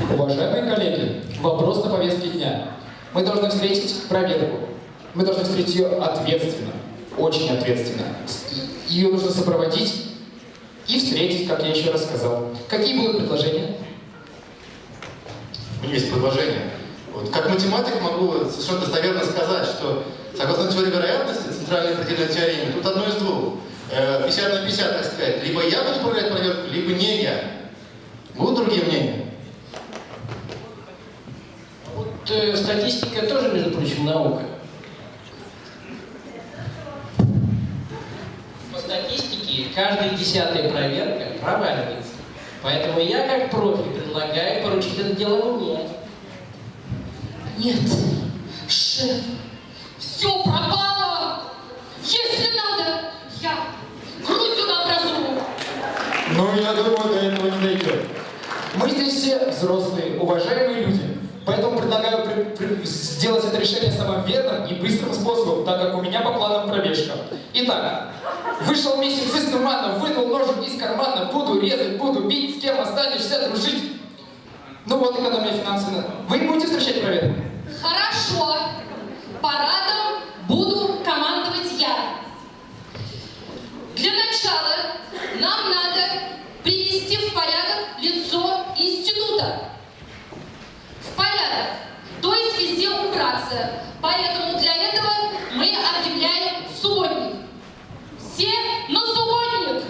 Уважаемые коллеги, вопрос на повестке дня. Мы должны встретить проверку. Мы должны встретить ее ответственно, очень ответственно. Ее нужно сопроводить и встретить, как я еще раз сказал. Какие будут предложения? У меня есть предложение. Вот, как математик могу совершенно достоверно сказать, что согласно теории вероятности, центральной предельной теореме, тут одно из двух. 50 на 50, так сказать. Либо я буду проверять проверку, либо не я. Будут другие мнения? Вот статистика тоже, между прочим, наука. По статистике каждая 10-я проверка проваливается. Поэтому я, как профи, предлагаю поручить это дело мне. Нет, шеф, все пропало. Если надо, я грудью образую. Ну, я думаю, до этого не дойдет. Мы здесь все взрослые, уважаемые люди. Поэтому предлагаю сделать это решение самым верным и быстрым способом, так как у меня по планам пробежка. Итак, вышел месяц из тумана, вынул ножик из кармана, буду резать, буду бить, с кем останешься дружить. Ну вот экономия финансовая. Вы не будете встречать проверку? Хорошо. Парадом буду командовать я. Для начала нам надо привести в порядок лицо института. В порядок. То есть везде убраться. Поэтому для этого мы объявляем субботник. Все на субботник!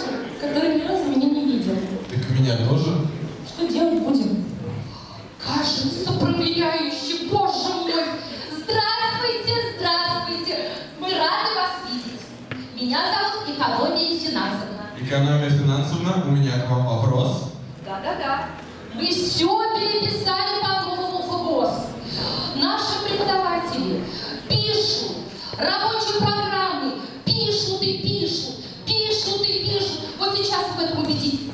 Сашу, который ни разу меня не видел. Так меня тоже. Что делать будем? Кажется, проверяющий, боже мой! Здравствуйте, здравствуйте! Мы рады вас видеть. Меня зовут Экономия Финансовна. Экономия Финансовна, у меня к вам вопрос. Да-да-да. Мы все переписали по новому ФГОС. Наши преподаватели пишут рабочие программы, пишут и пишут, пишут и пишут. Вот сейчас в этом убедить.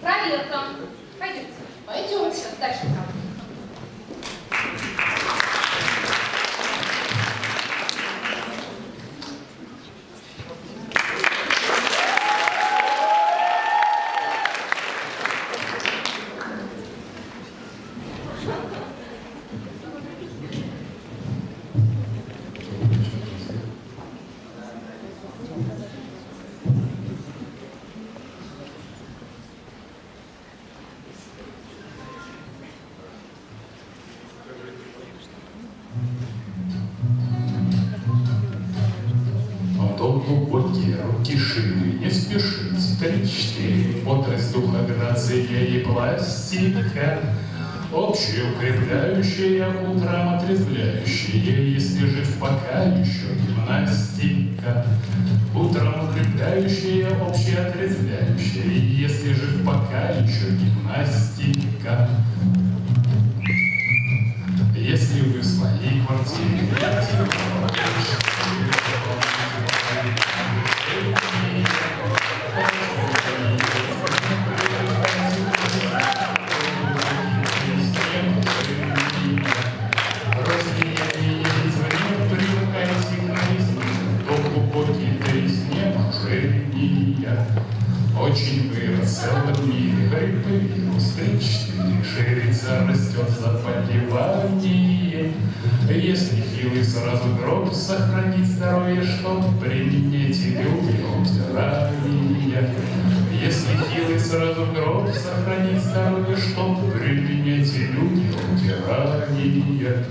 проверка. Пойдемте. Пойдемте. Дальше там. Глубокие руки шире, не спешить, 3-4, бодрость духа, грация и пластика, общее укрепляющее, утром отрезвляющее, если жив пока еще гимнастика. Утром укрепляющее, общее отрезвляющее, если жив пока еще гимнастика. Если вы в своей квартире, очень вырос в целом мире гриппы, вирус 3-4, ширится, растет заболевание. Если хилый сразу гроб, сохранить здоровье, чтоб применять и убьет ранее. Если хилый сразу гроб, сохранить здоровье, чтоб применять и убьет ранее.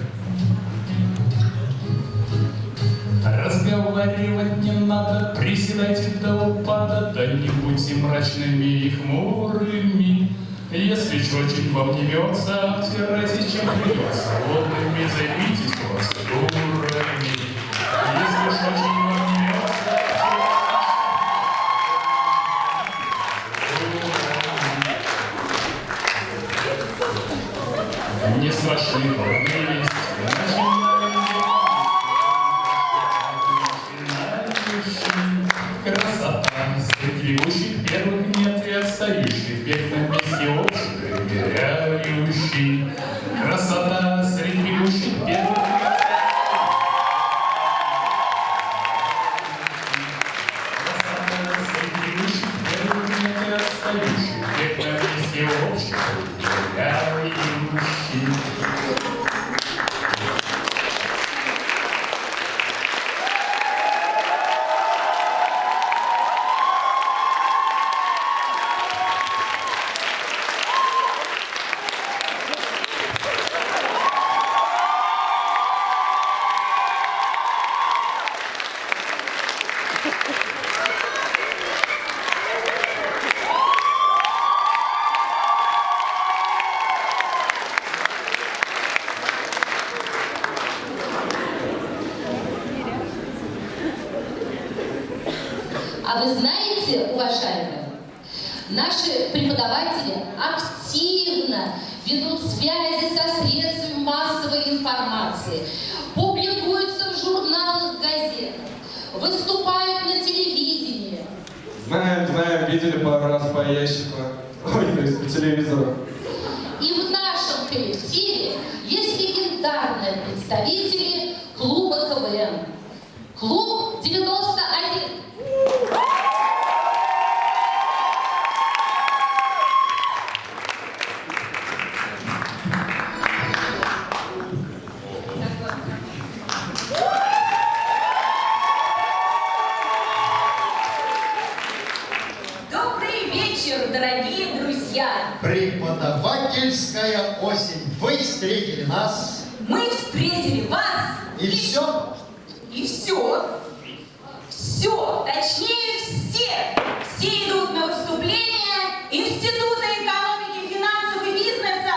Разговаривать не надо, приседайте до упада, да не будьте мрачными и хмурыми. Если ж очень вам не мется, обтирайтесь, чем придется, водными займитесь процедурами. Если ж очень вам не мется, не страшны трудные вести, красота среди бегущих первых нет и отстающих, бег на месте общий, проверяющий. Красота среди бегущих первых нет и отстающих, бег на месте общий, проверяющий. А вы знаете, уважаемые, наши преподаватели активно ведут связи со средствами массовой информации, публикуются в журналах, газетах, выступают на телевидении. Знаем, видели пару раз по ящику. Ой, то есть по телевизору. И в нашем коллективе есть легендарные представители клуба КВН. Клуб 91. Добрый вечер, дорогие друзья! Преподавательская осень. Вы встретили нас. Мы встретили вас. И все? И все. Все, точнее все. Все идут на выступление Института экономики, финансов и бизнеса.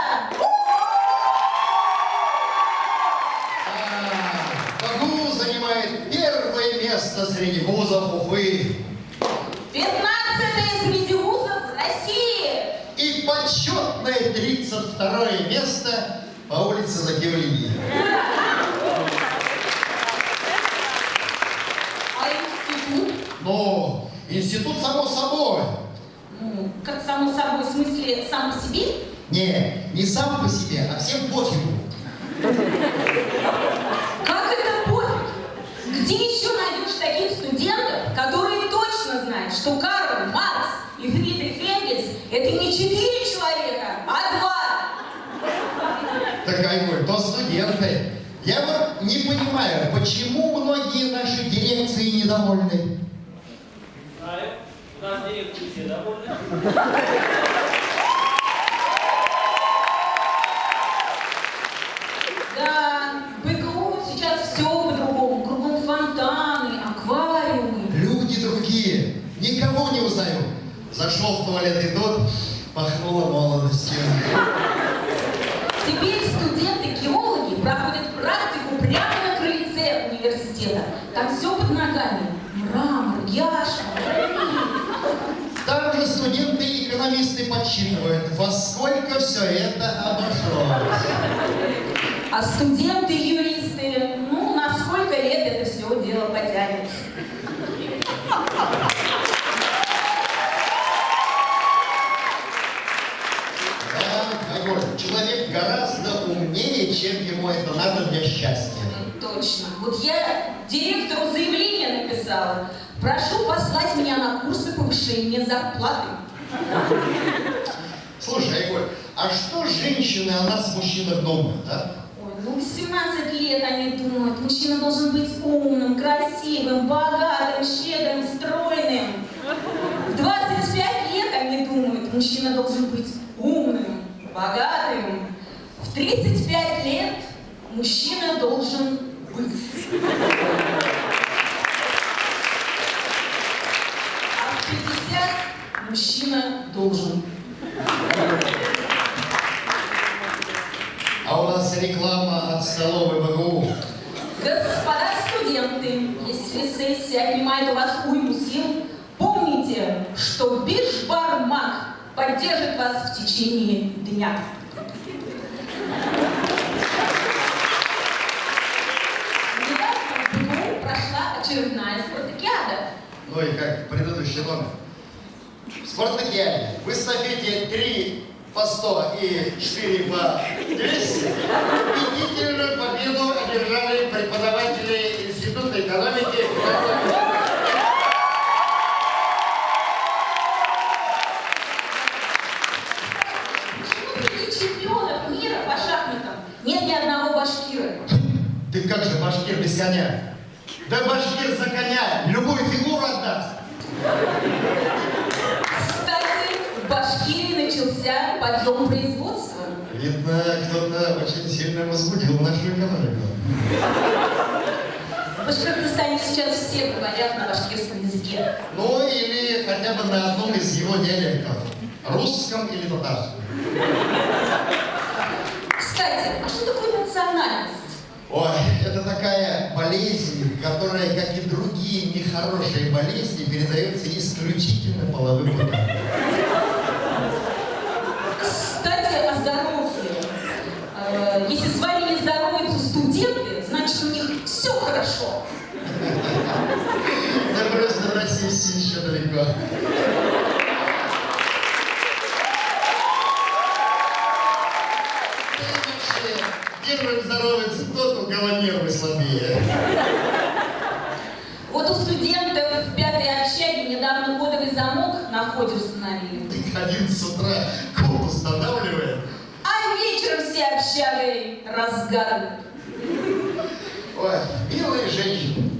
БАГУ занимает первое место среди вузов Уфы. 15-е среди вузов России. И почетное 32-е место по улице Закивлини. А институт? Но институт само собой. Ну, как само собой, в смысле, сам по себе? Не сам по себе, а всем пофигу. Как это пофиг? Где еще найдешь таких студентов, которые точно знают, что Карл Маркс и Фридрих Энгельс — это не 4 человека, а 2? Так, Айгуль, то студенты. Я вот не понимаю, почему многие наши дирекции недовольны. У нас дирекции все довольны. Да, в БГУ сейчас все по-другому. Кругом фонтаны, аквариумы. Люди другие. Никого не узнаю. Зашел в туалет и тут пахнуло молодостью. Теперь студенты-геологи проходят практику прямо на крыльце университета. Там все под ногами. Мрамор, яшма, гранит. Там же студенты-экономисты подсчитывают, во сколько все это обошлось. А студенты-юристы, ну, на сколько лет это все дело потянет? Да, Айгуль, человек гораздо умнее, чем ему это надо для счастья. Точно. Вот я директору заявление написала. Прошу послать меня на курсы повышения зарплаты. Слушай, Айгуль, а что женщины о нас, мужчинах, думают, а? Ой, ну 18 лет они думают, мужчина должен быть умным, красивым, богатым, щедрым, стройным. В 25 лет они думают, мужчина должен быть умным, богатым. В 35 лет мужчина должен быть. А в 50 мужчина должен. А у нас реклама от столовой БГУ. Господа студенты, если сессия отнимает у вас уйму сил, помните, что Бишбармак поддержит вас в течение дня. Недавно в БГУ прошла очередная спартакиада. Ну и как предыдущий номер. В спартакиаде в эстафете 3 по 100 и 4 по 200 убедительную победу одержали преподаватели Института экономики. Почему среди чемпионов мира по шахматам нет ни одного башкира? Ты как же башкир без коня? Да башкир за коня любую фигуру отдаст. Кстати, в Башкирии начался подъем производства. Видно, кто-то очень сильно возбудил нашу экономику. В Башкортостане сейчас все говорят на башкирском языке. Ну или хотя бы на одном из его диалектов. Русском или татарском. Кстати, а что такое национальность? Ой, это такая болезнь, которая, как и другие нехорошие болезни, передается исключительно половым путем. Кстати, о здоровье. Если с вами не здороваются студенты, значит, у них все хорошо. Да просто в России еще далеко. Первым здоровается тот, у кого нервы слабее. Вот у студентов в 5-й общаге недавно кодовый замок на входе установили. Один с утра код устанавливает. А вечером все общагой разгадывают. Ой, милые женщины,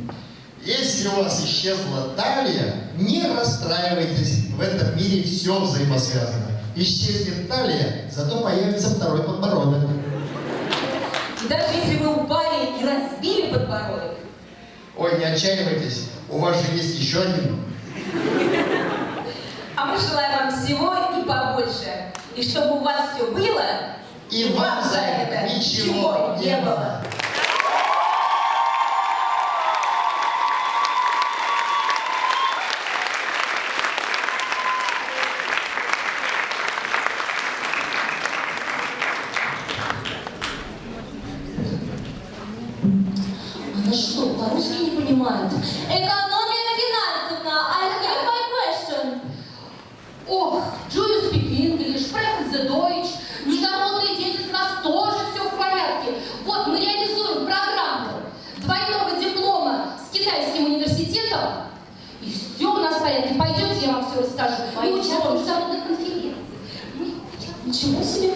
если у вас исчезла талия, не расстраивайтесь. В этом мире все взаимосвязано. Исчезнет талия, зато появится второй подбородок. И даже если вы упали и разбили подбородок. Ой, не отчаивайтесь, у вас же есть еще один. А мы желаем вам всего и побольше. И чтобы у вас все было, И вам за это ничего не было. Она что, по-русски не понимает? Экономия финансовна, I have my question. О, И все у нас в порядке. Пойдемте, я вам все расскажу. Мы участвуем в народной конференции. Ничего себе.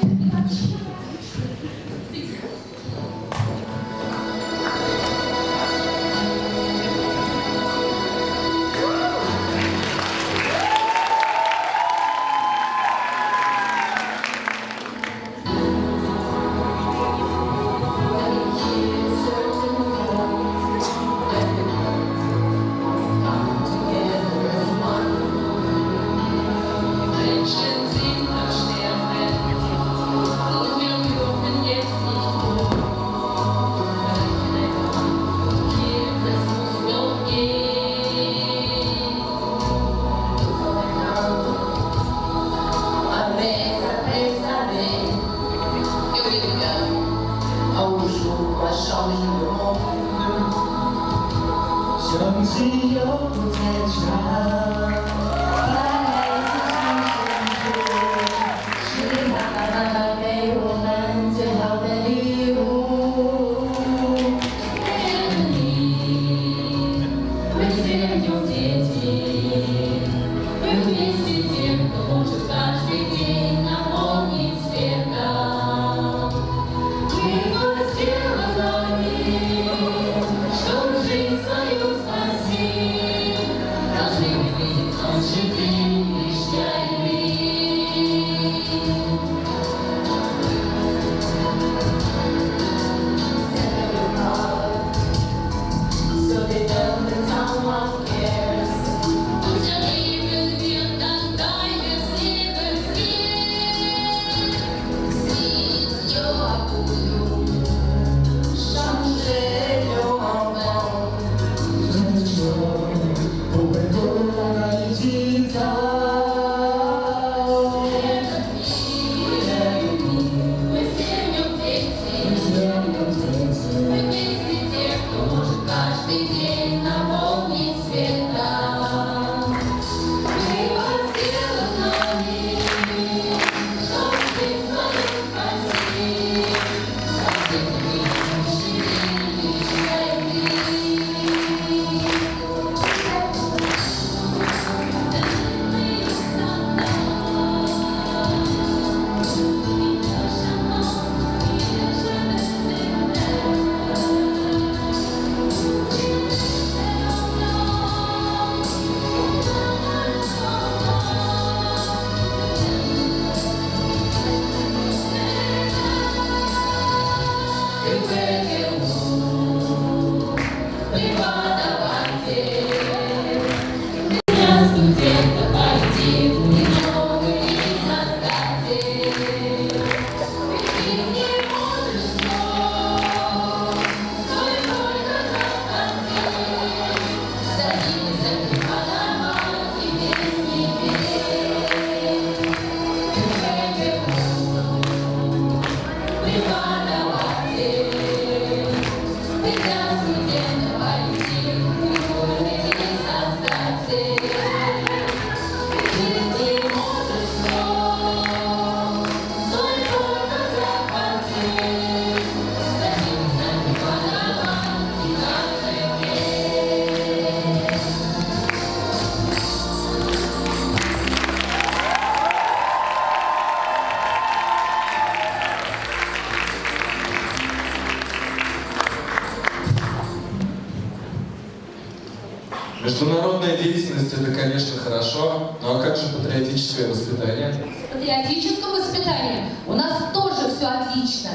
Международная деятельность — это, конечно, хорошо, но а как же патриотическое воспитание? С патриотическим воспитанием у нас тоже все отлично.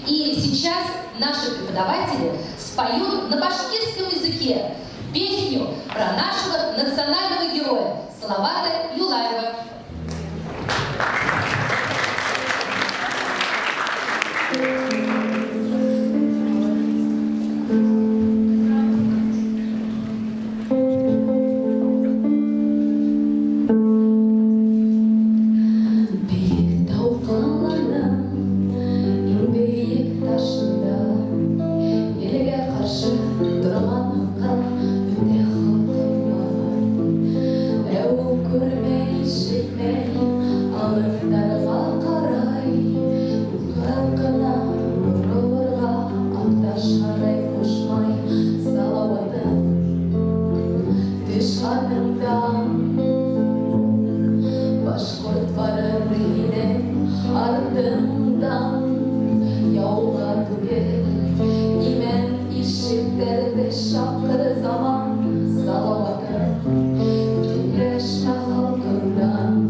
И сейчас наши преподаватели споют на башкирском языке песню про нашего национального героя Салавата Юлаева. Көрмей adından Başkurt varır yine ardından Yollar tüger İmen işitleri şapkır zaman Salavatın Bütünleşme halkından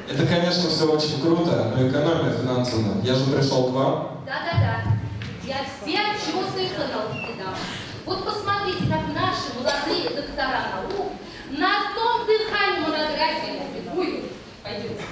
Это, конечно, все очень круто, но экономия финансовая. Я же пришел к вам. Да-да-да. Я все отчеты и каналки дам. Вот посмотрите, как наши молодые доктора наук на одном дыхании монографии опубликуют. Пойдемте.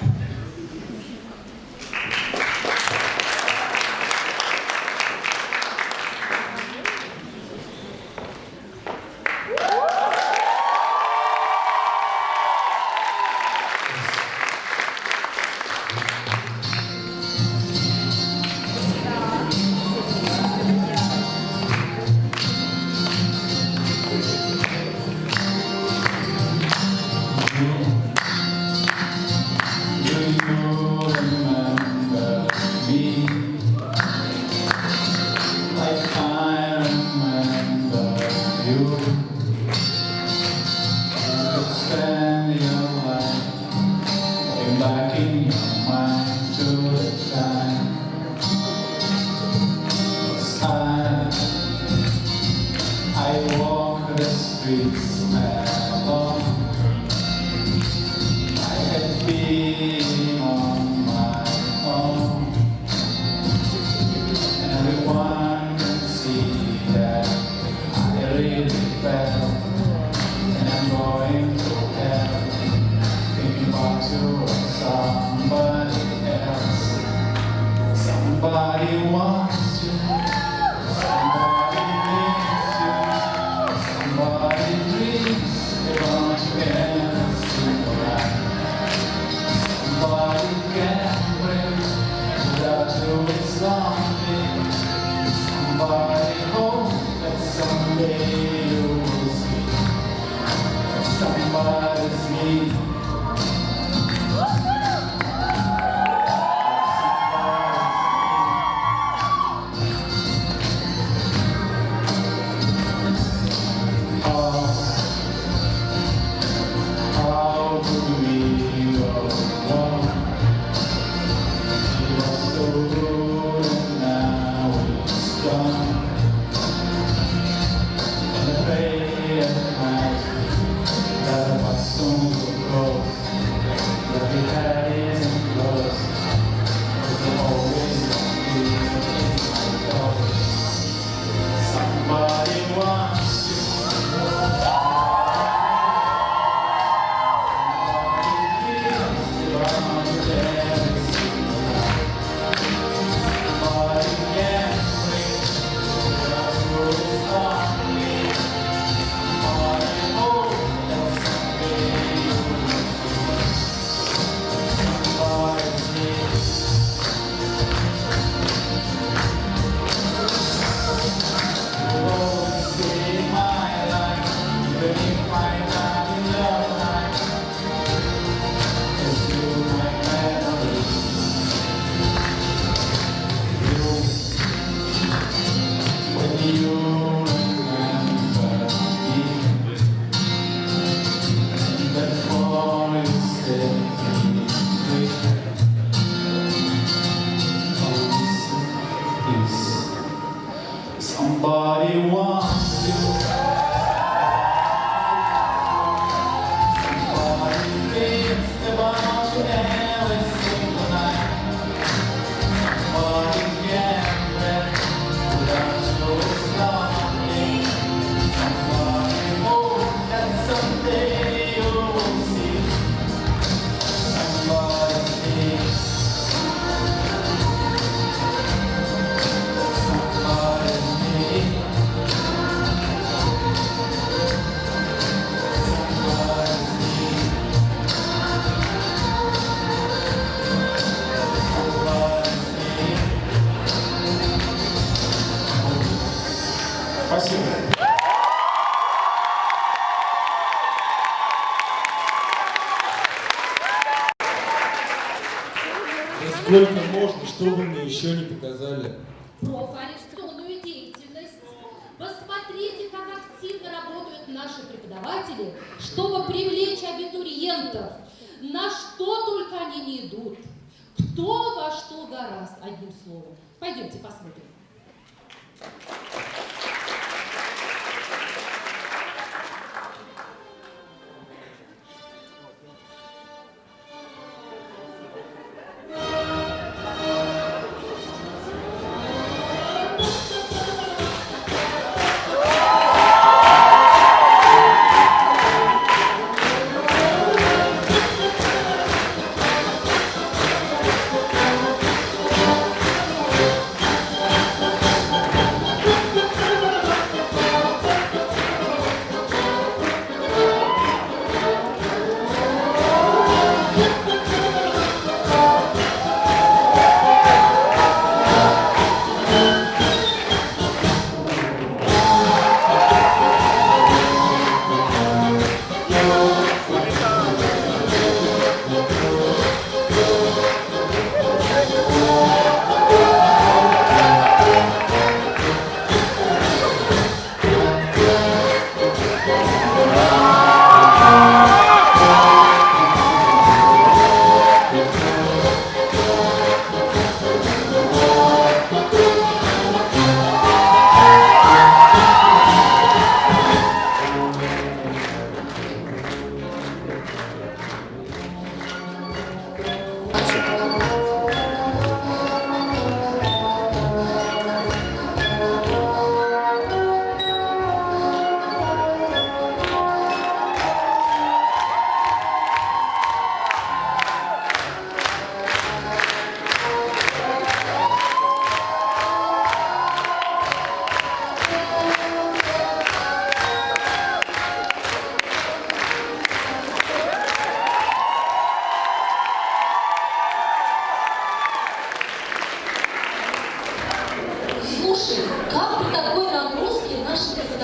Somebody wants you. Somebody needs you. Somebody dreams about you every single night. Somebody gambling without you it's lonely. Somebody hopes that someday you will see that somebody's me. How could we go wrong? He was so good and now he's gone. And I pray at night that my soul will close. That we had isn't close. But there always be somebody wants you. Somebody wants you. Somebody thinks about you every single night. Somebody gambling without you it's lonely. Somebody hopes that someday you will see somebody's me. Somebody's me. Спасибо. Сколько можно, что вы мне еще не показали? Профориентационную деятельность. Посмотрите, как активно работают наши преподаватели, чтобы привлечь абитуриентов. На что только они не идут. Кто во что гораст, одним словом. Пойдемте посмотрим.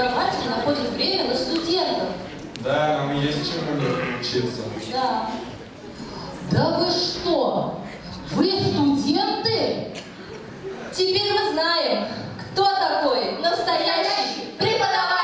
преподаватели находят время на студентов. Да, нам есть чему учиться. Да. Да вы что? Вы студенты? Теперь мы знаем, кто такой настоящий преподаватель.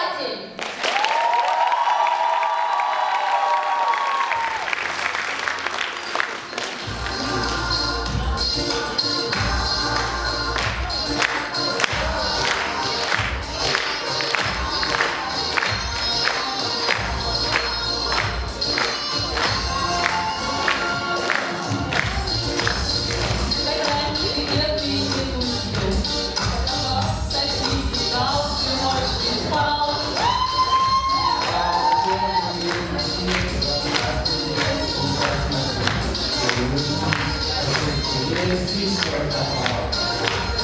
Есть и все такое.